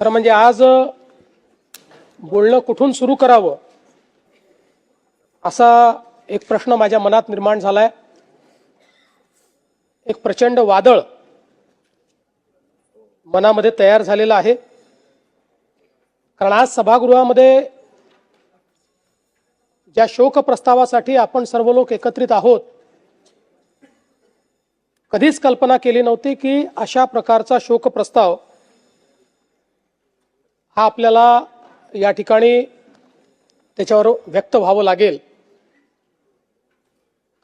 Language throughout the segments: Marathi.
खरं म्हणजे आज बोलणं कुठून सुरू करावं असा एक प्रश्न माझ्या मनात निर्माण झालाय। एक प्रचंड वादळ मनामध्ये तयार झालेलं आहे, कारण आज सभागृहामध्ये ज्या शोक प्रस्तावासाठी आपण सर्व लोक एकत्रित आहोत, कधीच कल्पना केली नव्हती की अशा प्रकारचा शोक प्रस्ताव हा आपल्याला या ठिकाणी त्याच्यावर व्यक्त व्हावं लागेल।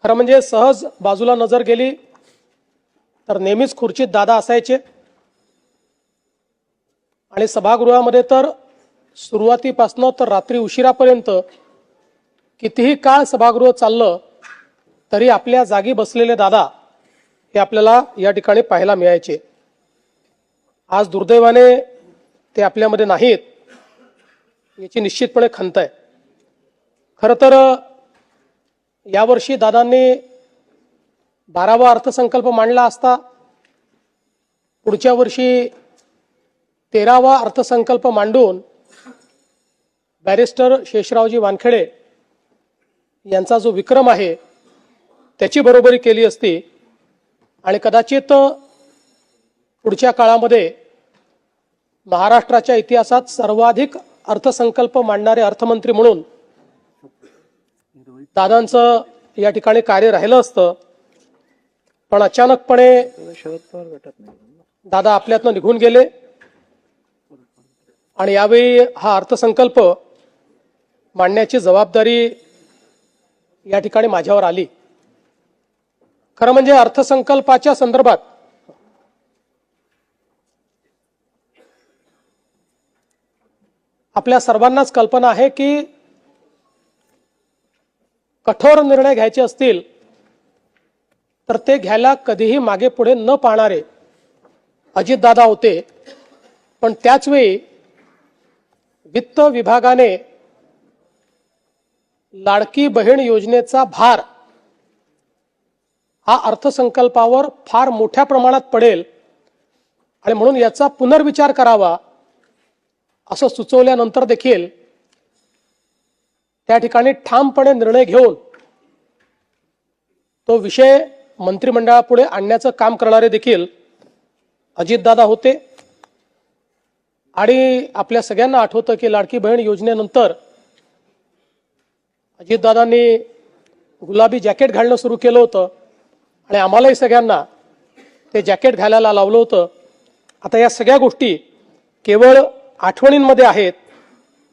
खरं म्हणजे सहज बाजूला नजर गेली तर नेहमीच खुर्चीत दादा असायचे आणि सभागृहामध्ये तर सुरुवातीपासून तर रात्री उशिरापर्यंत कितीही काळ सभागृह चाललं तरी आपल्या जागी बसलेले दादा हे आपल्याला या ठिकाणी पाहायला मिळायचे। आज दुर्दैवाने ते आपल्यामध्ये नाहीत, याची निश्चितपणे खंत आहे। खरं तर यावर्षी दादांनी 12वा अर्थसंकल्प मांडला असता, पुढच्या वर्षी 13वा अर्थसंकल्प मांडून बॅरिस्टर शेषरावजी वानखेडे यांचा जो विक्रम आहे त्याची बरोबरी केली असती आणि कदाचित पुढच्या काळामध्ये महाराष्ट्राच्या इतिहासात सर्वाधिक अर्थसंकल्प मांडणारे अर्थमंत्री म्हणून दादांचं या ठिकाणी कार्य राहिलं असतं। पण अचानकपणे दादा आपल्यातनं निघून गेले आणि यावेळी हा अर्थसंकल्प मांडण्याची जबाबदारी या ठिकाणी माझ्यावर आली। खरं म्हणजे अर्थसंकल्पाच्या संदर्भात आपल्या सर्वांनाच कल्पना आहे की कठोर निर्णय घ्यायचे असतील तर ते घ्यायला कधीही मागे पुढे न पाहणारे अजितदादा होते। पण त्याच वेळी वित्त विभागाने लाडकी बहीण योजनेचा भार हा अर्थसंकल्पावर फार मोठ्या प्रमाणात पडेल आणि म्हणून याचा पुनर्विचार करावा असं सुचवल्यानंतर देखील त्या ठिकाणी ठामपणे निर्णय घेऊन तो विषय मंत्रिमंडळापुढे आणण्याचं काम करणारे देखील अजितदादा होते। आणि आपल्या सगळ्यांना आठवतं की लाडकी बहीण योजनेनंतर अजितदादांनी गुलाबी जॅकेट घालणं सुरू केलं होतं आणि आम्हालाही सगळ्यांना ते जॅकेट घालायला लावलं होतं। आता या सगळ्या गोष्टी केवळ आठवणींमध्ये आहेत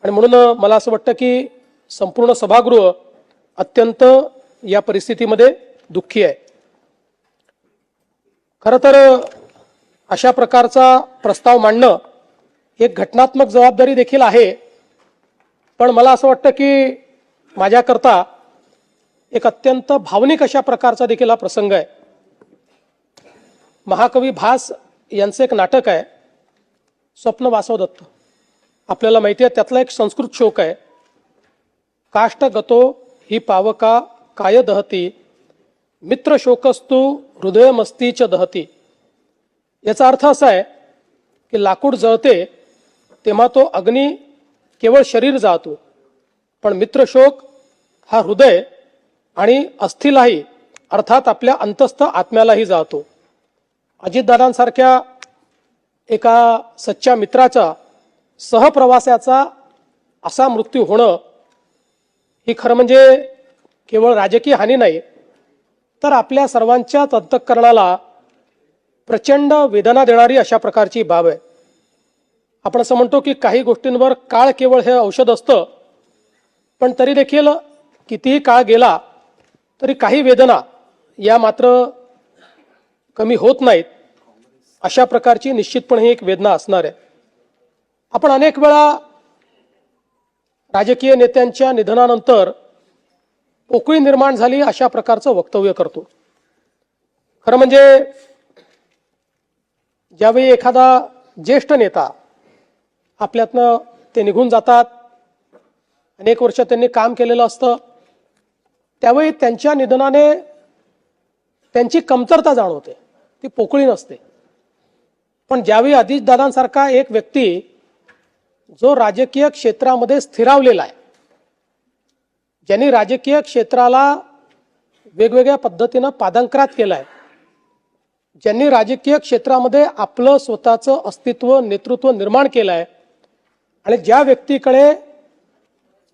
आणि म्हणून मला असं वाटतं की संपूर्ण सभागृह अत्यंत या परिस्थितीमध्ये दुःखी आहे। खरं तर अशा प्रकारचा प्रस्ताव मांडणं एक घटनात्मक जबाबदारी देखील आहे, पण मला असं वाटतं की माझ्याकरता एक अत्यंत भावनिक अशा प्रकारचा देखील हा प्रसंग आहे। महाकवी भास यांचं एक नाटक आहे स्वप्न वासवदत्त, आपल्याला माहिती आहे त्यातला एक संस्कृत श्लोक आहे, काष्ट गतो ही पावका काय दहती मित्र शोकस्तु हृदयमस्तीच दहती। याचा अर्थ असा आहे की लाकूड जळते तेव्हा तो अग्नी केवळ शरीर जाळतो, पण मित्रशोक हा हृदय आणि अस्थिलाही अर्थात आपल्या अंतस्थ आत्म्यालाही जाळतो। अजितदादांसारख्या एका सच्च्या मित्राचा सहप्रवासाचा असा मृत्यू होणं ही खरं म्हणजे केवळ राजकीय हानी नाही तर आपल्या सर्वांच्याच अंतःकरणाला प्रचंड वेदना देणारी अशा प्रकारची बाब आहे। आपण असं म्हणतो की काही गोष्टींवर काळ केवळ हे औषध असतं, पण तरी देखील कितीही काळ गेला तरी काही वेदना या मात्र कमी होत नाहीत। अशा प्रकारची निश्चितपणे ही एक वेदना असणार आहे। आपण अनेक वेळा राजकीय नेत्यांच्या निधनानंतर पोकळी निर्माण झाली अशा प्रकारचं वक्तव्य करतो। खरं म्हणजे ज्यावेळी एखादा ज्येष्ठ नेता आपल्यातनं ते निघून जातात, अनेक वर्ष त्यांनी काम केलेलं असतं, त्यावेळी त्यांच्या निधनाने त्यांची कमतरता जाणवते, ती पोकळी नसते। पण ज्यावेळी अजितदादांसारखा एक व्यक्ती जो राजकीय क्षेत्रामध्ये स्थिरावलेला आहे, ज्यांनी राजकीय क्षेत्राला वेगवेगळ्या पद्धतीनं पादांकरात केलाय, ज्यांनी राजकीय क्षेत्रामध्ये आपलं स्वतःचं अस्तित्व नेतृत्व निर्माण केलंय आणि ज्या व्यक्तीकडे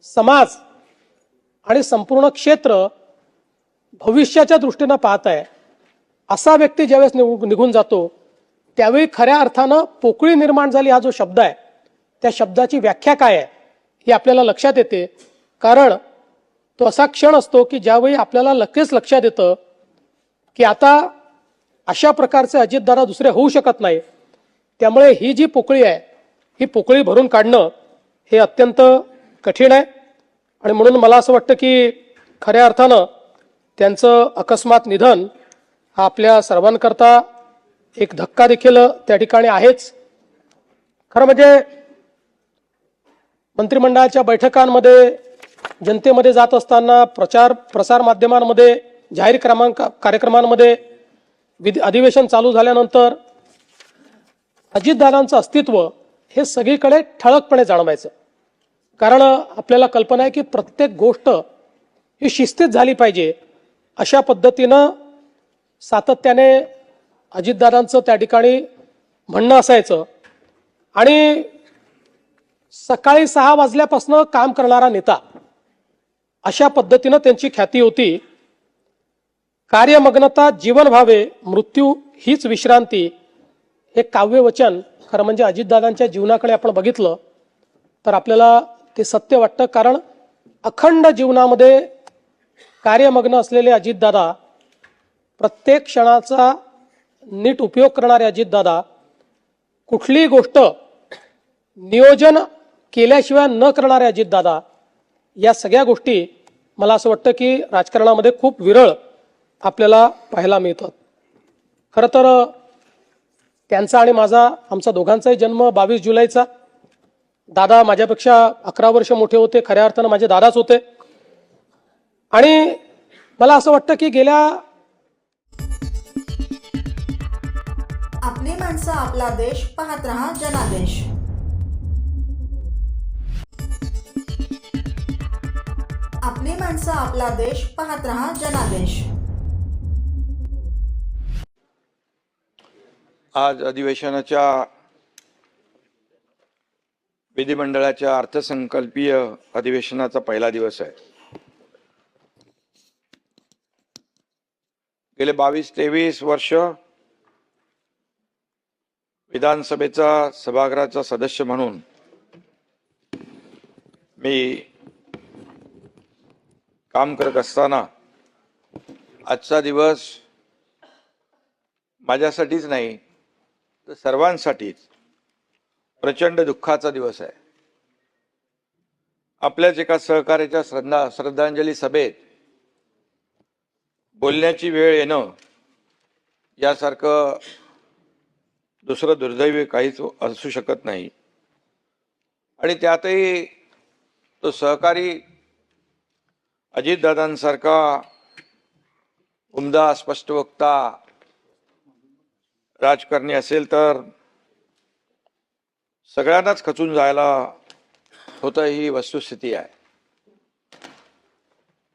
समाज आणि संपूर्ण क्षेत्र भविष्याच्या दृष्टीनं पाहत आहे, असा व्यक्ती ज्यावेळेस निघून जातो त्यावेळी खऱ्या अर्थानं पोकळी निर्माण झाली हा जो शब्द आहे, त्या शब्दाची व्याख्या काय आहे हे आपल्याला लक्षात येते. कारण तो असा क्षण असतो की ज्यावेळी आपल्याला लगेच लक्षात येतं की आता अशा प्रकारचे अजितदादा दुसरे होऊ शकत नाही. त्यामुळे ही जी पोकळी आहे ही पोकळी भरून काढणं हे अत्यंत कठीण आहे. आणि म्हणून मला असं वाटतं की खऱ्या अर्थानं त्यांचं अकस्मात निधन हा आपल्या सर्वांकरता एक धक्का देखील त्या ठिकाणी आहेच. खरं म्हणजे मंत्रिमंडळाच्या बैठकांमध्ये, जनतेमध्ये जात असताना, प्रसार माध्यमांमध्ये, जाहीर कार्यक्रमांमध्ये, अधिवेशन चालू झाल्यानंतर अजितदादांचं अस्तित्व हे सगळीकडे ठळकपणे जाणवायचं. कारण आपल्याला कल्पना आहे की प्रत्येक गोष्ट ही शिस्तीत झाली पाहिजे अशा पद्धतीनं सातत्याने अजितदादांचं त्या ठिकाणी म्हणणं असायचं. आणि सकाळी 6 वाजल्यापासून काम करणारा नेता अशा पद्धतीनं त्यांची ख्याती होती. कार्यमग्नता जीवन व्हावे, मृत्यू हीच विश्रांती, हे काव्यवचन खरं म्हणजे अजितदादांच्या जीवनाकडे आपण बघितलं तर आपल्याला ते सत्य वाटतं. कारण अखंड जीवनामध्ये कार्यमग्न असलेले अजितदादा, प्रत्येक क्षणाचा नीट उपयोग करणारे अजितदादा, कुठलीही गोष्ट नियोजन केल्याशिवाय न करणारे अजितदादा, या सगळ्या गोष्टी मला असं वाटतं की राजकारणामध्ये खूप विरळ आपल्याला पाहायला मिळतात. खरं तर त्यांचा आणि आमचा दोघांचाही जन्म 22 जुलैचा. दादा माझ्यापेक्षा 11 वर्ष मोठे होते, खऱ्या अर्थानं माझे दादाच होते. आणि मला असं वाटतं की गेल्या आपली माणसं आपला देश पाहत रहा जनादेश. आपली माणसं आपला देश पाहत रहा जनादेश. आज अधिवेशनाच्या विधिमंडळाच्या अर्थसंकल्पीय अधिवेशनाचा पहिला दिवस आहे. गेले 22-23 वर्ष विधानसभेचा सभागृहाचा सदस्य म्हणून मी काम करत असताना आजचा दिवस माझ्यासाठीच नाही तर सर्वांसाठीच प्रचंड दुःखाचा दिवस आहे. आपल्याच एका सहकार्याच्या श्रद्धांजली सभेत बोलण्याची वेळ येणं यासारखं दुसरं दुर्दैवी काहीच असू शकत नाही. आणि त्यातही तो सहकारी अजितदादांसारखा उमदा स्पष्टवक्ता राजकारणी असेल तर सगळ्यांनाच खचून जायला होतं, ही वस्तुस्थिती आहे.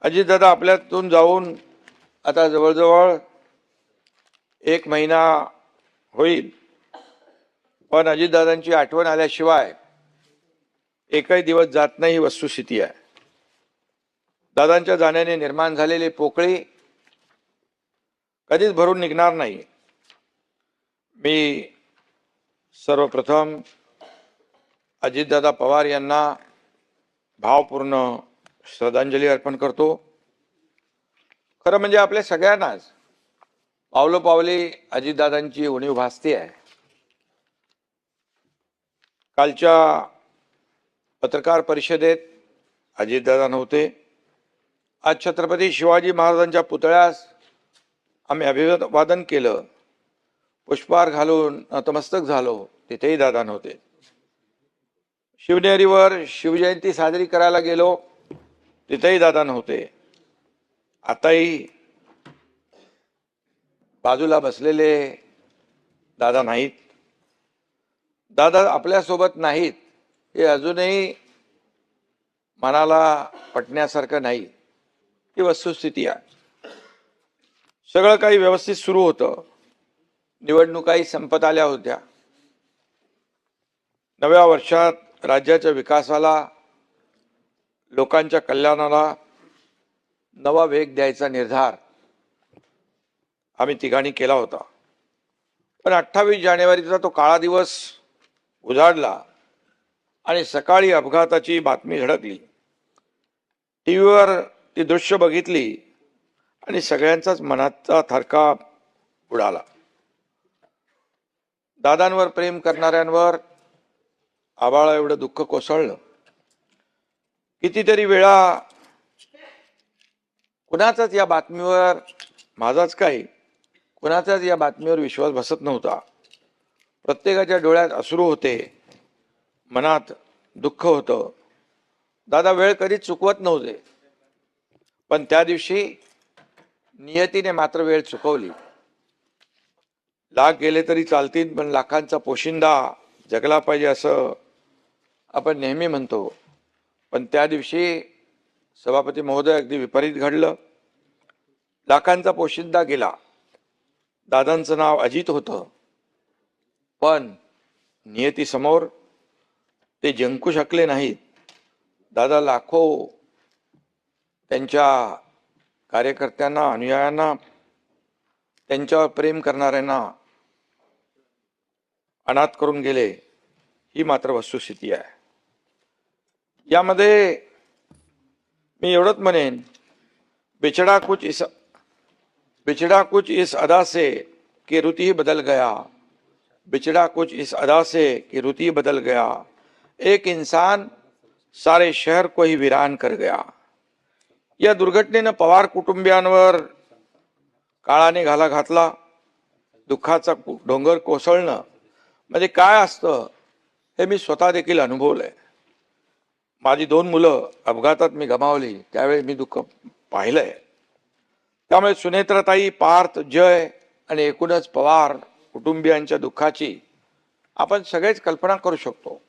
अजितदादा आपल्यातून जाऊन आता जवळजवळ 1 महिना होईल, पण अजितदादांची आठवण आल्याशिवाय एकही दिवस जात नाही, ही वस्तुस्थिती आहे. दादांच्या जाण्याने निर्माण झालेली पोकळी कधीच भरून निघणार नाही. मी सर्वप्रथम अजितदादा पवार यांना भावपूर्ण श्रद्धांजली अर्पण करतो. खरं म्हणजे आपल्या सगळ्यांनाच पावलोपावली अजितदादांची उणीव भासते आहे. कालच्या पत्रकार परिषदेत अजितदादा नव्हते. आज छत्रपती शिवाजी महाराजांच्या पुतळ्यास आम्ही अभिवादन केलं, पुष्पहार घालून नतमस्तक झालो, तिथेही दादा नव्हते. शिवनेरीवर शिवजयंती साजरी करायला गेलो, तिथेही दादा नव्हते. आताही बाजूला बसलेले दादा नाहीत. दादा आपल्यासोबत नाहीत हे अजूनही मनाला पटण्यासारखं नाही. ही वस्तुस्थिती आहे. सगळं काही व्यवस्थित सुरू होतं. निवडणुकाही संपत आल्या होत्या. नव्या वर्षात राज्याच्या विकासाला, लोकांच्या कल्याणाला नवा वेग द्यायचा निर्धार आम्ही तिघांनी केला होता. पण 28 जानेवारीचा तो काळा दिवस उजाडला आणि सकाळी अपघाताची बातमी धडकली. टीव्हीवर ती दृश्य बघितली आणि सगळ्यांचाच मनाचा थरका उडाला. दादांवर प्रेम करणाऱ्यांवर आभाळा एवढं दुःख कोसळलं. कितीतरी वेळा कुणाचाच या बातमीवर, माझाच काही, कुणाचाच या बातमीवर विश्वास बसत नव्हता. प्रत्येकाच्या डोळ्यात अश्रू होते, मनात दुःख होतं. दादा वेळ कधीच चुकवत नव्हते, पण त्या दिवशी नियतीने मात्र वेळ चुकवली. लाख गेले तरी चालतील, पण लाखांचा पोशिंदा जगला पाहिजे असं आपण नेहमी म्हणतो. पण त्या दिवशी सभापती महोदय अगदी विपरीत घडलं. लाखांचा पोशिंदा गेला. दादांचं नाव अजित होतं, पण नियतीसमोर ते जिंकू शकले नाहीत. दादा लाखो त्यांच्या कार्यकर्त्यांना, अनुयायांना, त्यांच्यावर प्रेम करणाऱ्यांना अनाथ करून गेले. ही मात्र वस्तुस्थिती आहे. यामध्ये मी एवढंच म्हणेन, बिछड़ा कुछ इस अदा से कि रुत ही बदल गया, बिछड़ा कुछ इस अदा से कि रुत ही बदल गया, एक इंसान सारे शहर को ही वीरान कर गया. या दुर्घटनेनं पवार कुटुंबियांवर काळाने घाला घातला. दुःखाचा डोंगर कोसळणं म्हणजे काय असतं हे मी स्वतः देखील अनुभवलंय. माझी 2 मुलं अपघातात मी गमावली, त्यावेळी मी दुःख पाहिलंय. त्यामुळे सुनेत्राताई, पार्थ, जय आणि एकूणच पवार कुटुंबियांच्या दुःखाची आपण सगळेच कल्पना करू शकतो.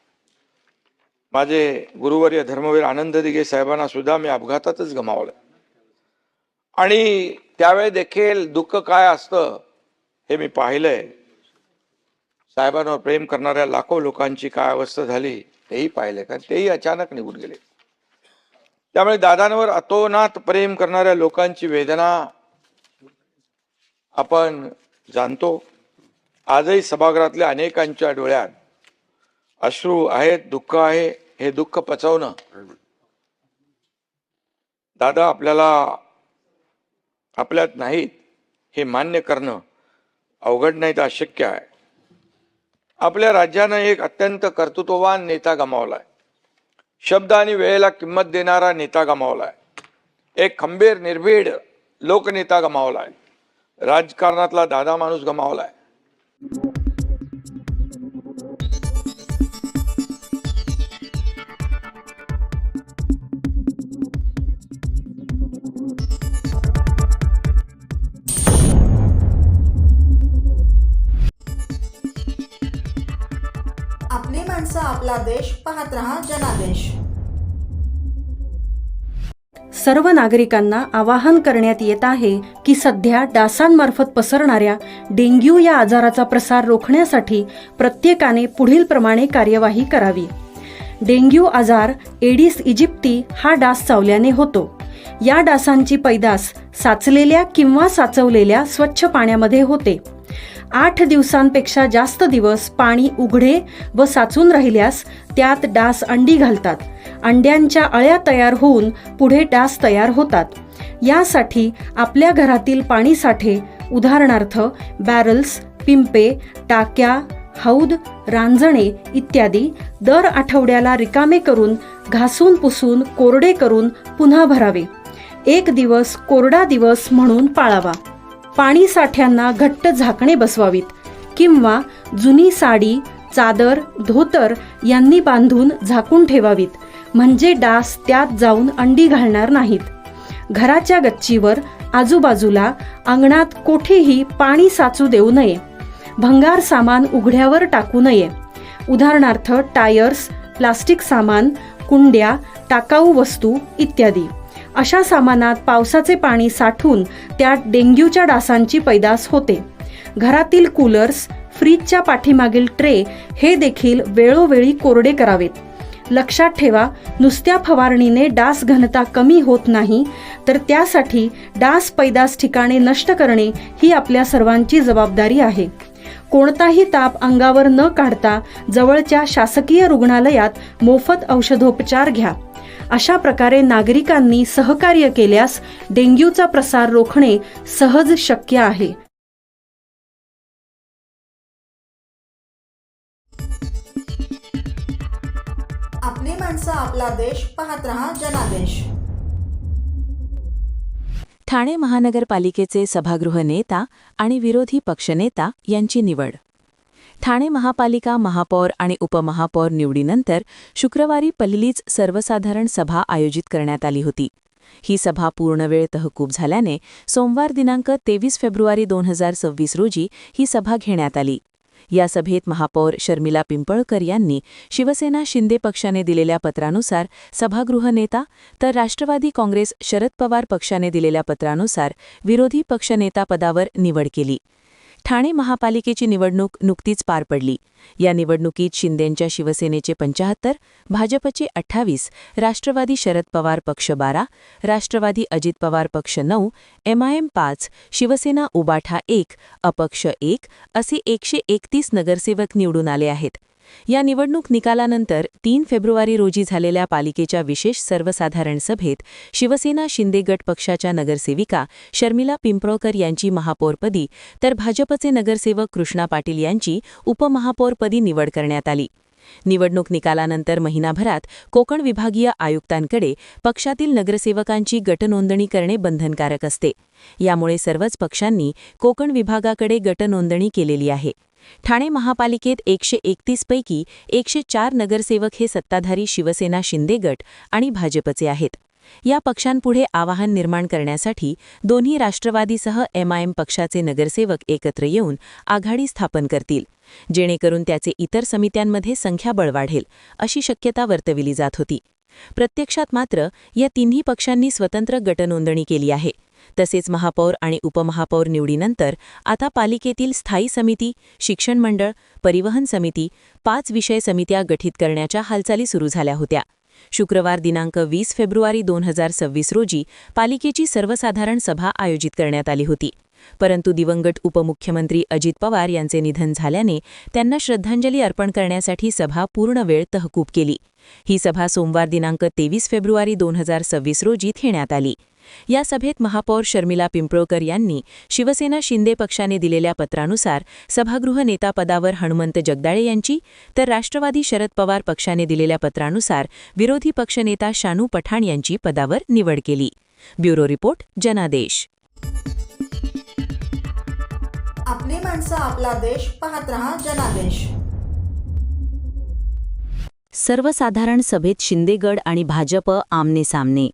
माझे गुरुवर्य धर्मवीर आनंद दिघे साहेबांना सुद्धा मी अपघातातच गमावलं आणि त्यावेळी देखील दुःख काय असतं हे मी पाहिलंय. साहेबांवर प्रेम करणाऱ्या लाखो लोकांची काय अवस्था झाली तेही पाहिलंय, कारण तेही अचानक निघून गेले. त्यामुळे दादांवर अतोनात प्रेम करणाऱ्या लोकांची वेदना आपण जाणतो. आजही सभागृहातल्या अनेकांच्या डोळ्यात अश्रू आहेत, दुःख आहे. हे दुःख पचवणं दादा आपल्यात नाहीत हे मान्य करणं अवघड नाही तर अशक्य आहे. आपल्या राज्यानं एक अत्यंत कर्तृत्ववान नेता गमावलाय. शब्द आणि वेळेला किंमत देणारा नेता गमावलाय. एक खंबीर, निर्भीड लोकनेता गमावलाय. राजकारणातला दादा माणूस गमावलाय. आपली माणसं, आपला देश, पाहत रहा जनादेश. सर्व नागरिकांना आवाहन करण्यात येत आहे की सध्या डासांमार्फत पसरणाऱ्या डेंग्यू या आजाराचा प्रसार रोखण्यासाठी प्रत्येकाने पुढील प्रमाणे कार्यवाही करावी. डेंग्यू आजार एडिस इजिप्ती हा डास चावल्याने होतो. या डासांची पैदास साचलेल्या किंवा साचवलेल्या स्वच्छ पाण्यामध्ये होते. 8 दिवसांपेक्षा जास्त दिवस पाणी उघडे व साचून राहिल्यास त्यात डास अंडी घालतात. अंड्यांच्या अळ्या तयार होऊन पुढे डास तयार होतात. यासाठी आपल्या घरातील पाणी साठे, उदाहरणार्थ बॅरल्स, पिंपे, टाक्या, हौद, रांजणे इत्यादी दर आठवड्याला रिकामे करून घासून पुसून कोरडे करून पुन्हा भरावे. 1 दिवस कोरडा दिवस म्हणून पाळावा. पाणी साठ्यांना घट्ट झाकणे बसवावीत किंवा जुनी साडी, चादर, धोतर यांनी बांधून झाकून ठेवावीत, म्हणजे डास त्यात जाऊन अंडी घालणार नाहीत. घराच्या गच्चीवर, आजूबाजूला, अंगणात कोठेही पाणी साचू देऊ नये. भंगार सामान उघड्यावर टाकू नये. उदाहरणार्थ टायर्स, प्लास्टिक सामान, कुंड्या, टाकाऊ वस्तू इत्यादी. अशा सामानात पावसाचे पाणी साठून त्यात डेंग्यूच्या डासांची पैदास होते. घरातील कूलर्स, फ्रीजच्या पाठीमागील ट्रे हे देखील वेळोवेळी कोरडे करावेत. लक्षात ठेवा, नुसत्या फवारणीने डास घनता कमी होत नाही, तर त्यासाठी डास पैदास ठिकाणे नष्ट करणे ही आपल्या सर्वांची जबाबदारी आहे. कोणताही ताप अंगावर न काढता जवळच्या शासकीय रुग्णालयात मोफत औषधोपचार घ्या. अशा प्रकारे नागरिकांनी सहकार्य केल्यास डेंग्यूचा प्रसार रोखणे सहज शक्य आहे. आपली माणसं, आपला देश, पाहत रहा जनादेश. ठाणे महानगरपालिकेचे सभागृह नेता आणि विरोधी पक्षनेता यांची निवड. ठाणे महापालिका महापौर आणि उपमहापौर निवडीनंतर शुक्रवारी पहिलीच सर्वसाधारण सभा आयोजित करण्यात आली होती. ही सभा पूर्णवेळ तहकूब झाल्याने सोमवार दिनांक 23 फेब्रुवारी 2026 रोजी ही सभा घेण्यात आली. या सभेत महापौर शर्मिला पिंपळकर यांनी शिवसेना शिंदे पक्षाने दिलेल्या पत्रानुसार सभागृह नेता, तर राष्ट्रवादी काँग्रेस शरद पवार पक्षाने दिलेल्या पत्रानुसार विरोधी पक्षनेता पदावर निवड केली. ठाणे महापालिकेची निवडणूक नुकतीच पार पडली. या निवडणुकीत शिंदेंच्या शिवसेनेचे 75, भाजपचे 28, राष्ट्रवादी शरद पवार पक्ष 12, राष्ट्रवादी अजित पवार पक्ष 9, MIM 5, शिवसेना उबाठा 1, अपक्ष 1 असे 131 नगरसेवक निवडून आले आहेत. या निवडणूक निकालानंतर 3 फेब्रुवारी रोजी झालेल्या पालिकेच्या विशेष सर्वसाधारण सभेत शिवसेना शिंदे गट पक्षाच्या नगरसेविका शर्मिला पिंपळकर यांची महापौरपदी, तर भाजपचे नगरसेवक कृष्णा पाटील यांची उपमहापौरपदी निवड करण्यात आली. निवडणूक निकालानंतर महिनाभरात कोकण विभागीय आयुक्तांकडे पक्षातील नगरसेवकांची गटनोंदणी करणे बंधनकारक असते. यामुळे सर्वच पक्षांनी कोकण विभागाकडे गटनोंदणी केलेली आहे. ठाणे महापालिकेत 131 पैकी 104 नगरसेवक हे सत्ताधारी शिवसेना शिंदे गट आणि भाजपचे आहेत. या पक्षांपुढे आवाहन निर्माण करण्यासाठी दोन्ही राष्ट्रवादीसह MIM पक्षाचे नगरसेवक एकत्र येऊन आघाडी स्थापन करतील, जेणेकरून त्याचे इतर समित्यांमध्ये संख्याबळ वाढेल अशी शक्यता वर्तविली जात होती. प्रत्यक्षात मात्र या तिन्ही पक्षांनी स्वतंत्र गटनोंदणी केली आहे. तसेच महापौर आणि उपमहापौर निवडीनंतर आता पालिकेतील स्थायी समिती, शिक्षण मंडळ, परिवहन समिती, 5 विषय समित्या गठीत करण्याच्या हालचाली सुरू झाल्या होत्या. शुक्रवार दिनांक 20 फेब्रुवारी 2026 रोजी पालिकेची सर्वसाधारण सभा आयोजित करण्यात आली होती. परंतु दिवंगत उपमुख्यमंत्री अजित पवार यांचे निधन झाल्याने त्यांना श्रद्धांजली अर्पण करण्यासाठी सभा पूर्ण वेळ तहकूब केली. ही सभा सोमवार दिनांक 23 फेब्रुवारी 2026 रोजी घेण्यात आली. या सभेत महापौर शर्मिला पिंपळकर यांनी शिवसेना शिंदे पक्षाने दिलेल्या पत्रानुसार सभागृह नेतापदावर हनुमंत जगदाळे यांची, तर राष्ट्रवादी शरद पवार पक्षाने दिलेल्या पत्रानुसार विरोधी पक्षनेता शानू पठाण यांची पदावर निवड केली. ब्युरो रिपोर्ट, जनादेश. आपली माणसं, आपला देश, पाहत रहा जनादेश. सर्वसाधारण सभेत शिंदेगड आणि भाजप आमने सामने.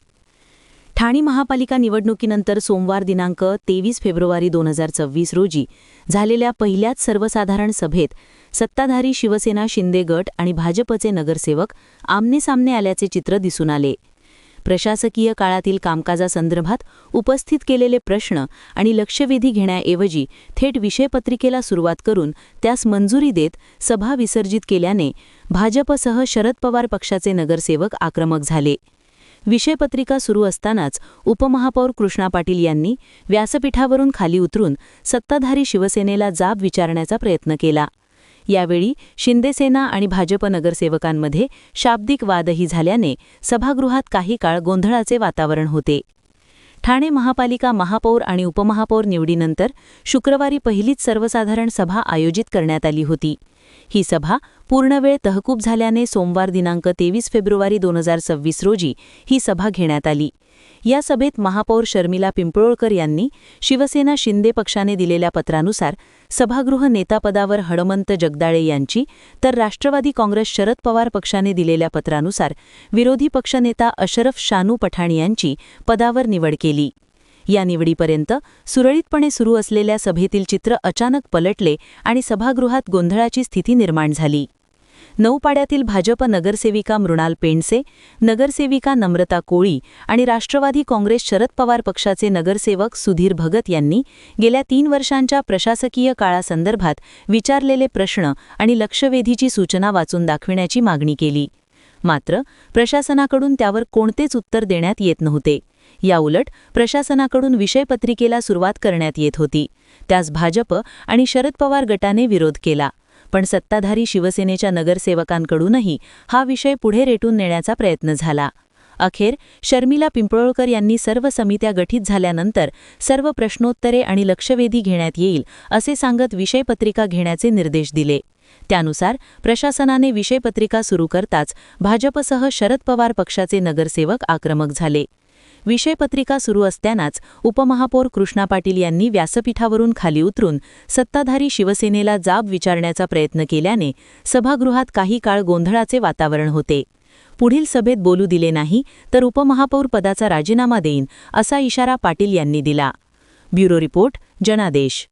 ठाणे महापालिका निवडणुकीनंतर सोमवार दिनांक 23 फेब्रुवारी 2026 रोजी झालेल्या पहिल्याच सर्वसाधारण सभेत सत्ताधारी शिवसेना शिंदे गट आणि भाजपचे नगरसेवक आमनेसामने आल्याचे चित्र दिसून आले. प्रशासकीय काळातील कामकाजासंदर्भात उपस्थित केलेले प्रश्न आणि लक्षवेधी घेण्याऐवजी थेट विषयपत्रिकेला सुरुवात करून त्यास मंजुरी देत सभा विसर्जित केल्याने भाजपसह शरद पवार पक्षाचे नगरसेवक आक्रमक झाले. विषयपत्रिका सुरू असतानाच उपमहापौर कृष्णा पाटील यांनी व्यासपीठावरून खाली उतरून सत्ताधारी शिवसेनेला जाब विचारण्याचा प्रयत्न केला. यावेळी शिंदेसेना आणि भाजप नगरसेवकांमध्ये शाब्दिक वादही झाल्याने सभागृहात काही काळ गोंधळाचे वातावरण होते. ठाणे महापालिका महापौर आणि उपमहापौर निवडीनंतर शुक्रवारी पहिलीच सर्वसाधारण सभा आयोजित करण्यात आली होती. ही सभा पूर्णवेळ तहकूब झाल्याने सोमवार दिनांक 23 फेब्रुवारी 2026 रोजी ही सभा घेण्यात आली. या सभेत महापौर शर्मिला पिंपळकर यांनी शिवसेना शिंदे पक्षाने दिलेल्या पत्रानुसार सभागृह नेतापदावर हनुमंत जगदाळे यांची, तर राष्ट्रवादी काँग्रेस शरद पवार पक्षाने दिलेल्या पत्रानुसार विरोधी पक्षनेता अशरफ शानू पठाण यांची पदावर निवड केली. या निवडीपर्यंत सुरळीतपणे सुरू असलेल्या सभेतील चित्र अचानक पलटले आणि सभागृहात गोंधळाची स्थिती निर्माण झाली. नौपाड्यातील भाजप नगरसेविका मृणाल पेंडसे, नगरसेविका नम्रता कोळी आणि राष्ट्रवादी काँग्रेस शरद पवार पक्षाचे नगरसेवक सुधीर भगत यांनी गेल्या 3 वर्षांच्या प्रशासकीय काळासंदर्भात विचारलेले प्रश्न आणि लक्षवेधीची सूचना वाचून दाखविण्याची मागणी केली. मात्र प्रशासनाकडून त्यावर कोणतेच उत्तर देण्यात येत नव्हते. याउलट प्रशासनाकडून विषयपत्रिकेला सुरुवात करण्यात येत होती. त्यास भाजप आणि शरद पवार गटाने विरोध केला. पण सत्ताधारी शिवसेनेच्या नगरसेवकांकडूनही हा विषय पुढे रेटून नेण्याचा प्रयत्न झाला. अखेर शर्मिला पिंपळोळकर यांनी सर्व समित्या गठीत झाल्यानंतर सर्व प्रश्नोत्तरे आणि लक्षवेधी घेण्यात येईल असे सांगत विषयपत्रिका घेण्याचे निर्देश दिले. त्यानुसार प्रशासनाने विषयपत्रिका सुरू करताच भाजपसह शरद पवार पक्षाचे नगरसेवक आक्रमक झाले. विषयपत्रिका सुरू असतानाच उपमहापौर कृष्णा पाटील यांनी व्यासपीठावरून खाली उतरून सत्ताधारी शिवसेनेला जाब विचारण्याचा प्रयत्न केल्याने सभागृहात काही काळ गोंधळाचे वातावरण होते. पुढील सभेत बोलू दिले नाही तर उपमहापौर पदाचा राजीनामा देईन असा इशारा पाटील यांनी दिला. ब्युरो रिपोर्ट, जनादेश.